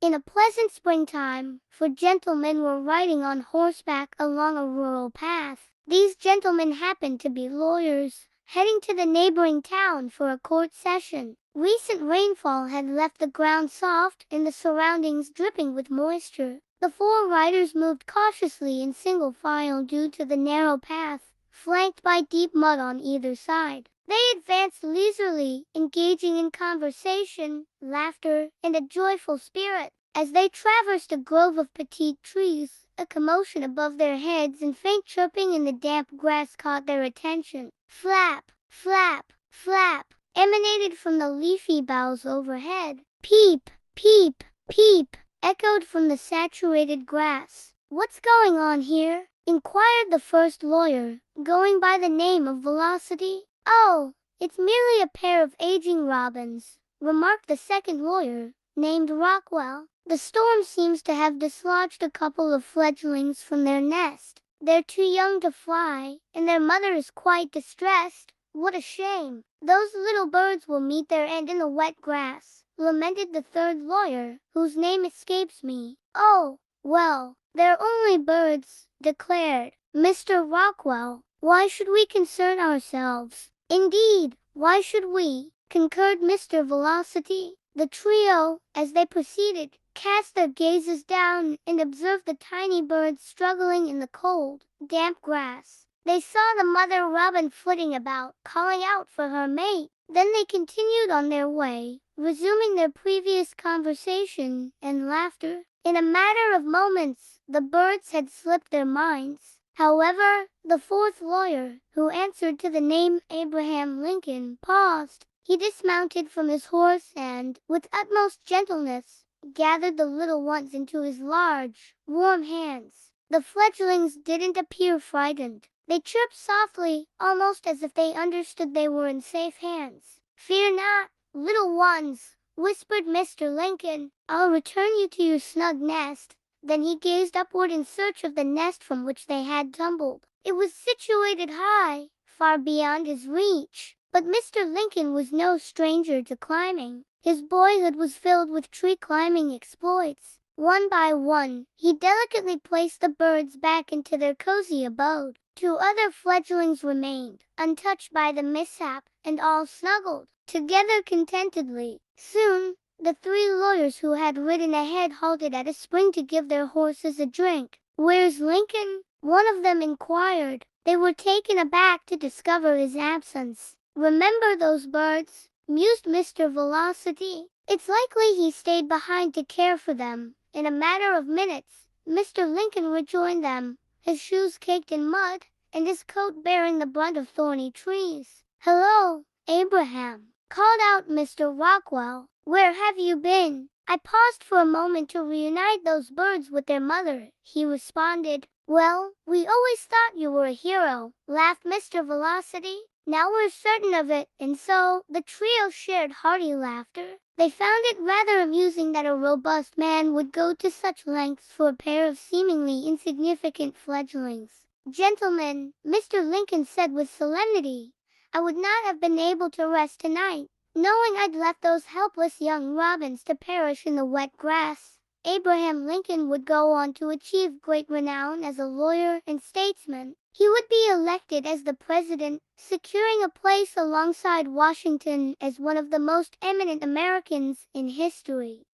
In a pleasant springtime, four gentlemen were riding on horseback along a rural path. These gentlemen happened to be lawyers, heading to the neighboring town for a court session. Recent rainfall had left the ground soft and the surroundings dripping with moisture. The four riders moved cautiously in single file due to the narrow path, flanked by deep mud on either side. They advanced leisurely, engaging in conversation, laughter, and a joyful spirit. As they traversed a grove of petite trees, a commotion above their heads and faint chirping in the damp grass caught their attention. Flap, flap, flap, emanated from the leafy boughs overhead. Peep, peep, peep, echoed from the saturated grass. "What's going on here?" inquired the first lawyer, going by the name of Velocity. "Oh, it's merely a pair of aging robins," remarked the second lawyer, named Rockwell. "The storm seems to have dislodged a couple of fledglings from their nest. They're too young to fly, and their mother is quite distressed. What a shame! Those little birds will meet their end in the wet grass," lamented the third lawyer, whose name escapes me. "Oh, well, they're only birds," declared Mr. Rockwell. "Why should we concern ourselves?" "Indeed, why should we?" concurred Mr. Velocity. The trio, as they proceeded, cast their gazes down and observed the tiny birds struggling in the cold, damp grass. They saw the mother robin flitting about, calling out for her mate. Then they continued on their way, resuming their previous conversation and laughter. In a matter of moments, the birds had slipped their minds. However, the fourth lawyer, who answered to the name Abraham Lincoln, paused. He dismounted from his horse and, with utmost gentleness, gathered the little ones into his large, warm hands. The fledglings didn't appear frightened. They chirped softly, almost as if they understood they were in safe hands. "Fear not, little ones," whispered Mr. Lincoln. "I'll return you to your snug nest." Then he gazed upward in search of the nest from which they had tumbled. It was situated high, far beyond his reach. But Mr. Lincoln was no stranger to climbing. His boyhood was filled with tree climbing exploits. One by one, he delicately placed the birds back into their cozy abode. Two other fledglings remained, untouched by the mishap, and all snuggled together contentedly. Soon, the three lawyers who had ridden ahead halted at a spring to give their horses a drink. "Where's Lincoln?" one of them inquired. They were taken aback to discover his absence. "Remember those birds?" mused Mr. Velocity. "It's likely he stayed behind to care for them." In a matter of minutes, Mr. Lincoln rejoined them, his shoes caked in mud, and his coat bearing the brunt of thorny trees. "Hello, Abraham," called out Mr. Rockwell. "Where have you been?" "I paused for a moment to reunite those birds with their mother," he responded. "Well, we always thought you were a hero," laughed Mr. Velocity. "Now we're certain of it," and so the trio shared hearty laughter. They found it rather amusing that a robust man would go to such lengths for a pair of seemingly insignificant fledglings. "Gentlemen," Mr. Lincoln said with solemnity, "I would not have been able to rest tonight, knowing I'd left those helpless young robins to perish in the wet grass." Abraham Lincoln would go on to achieve great renown as a lawyer and statesman. He would be elected as the president, securing a place alongside Washington as one of the most eminent Americans in history.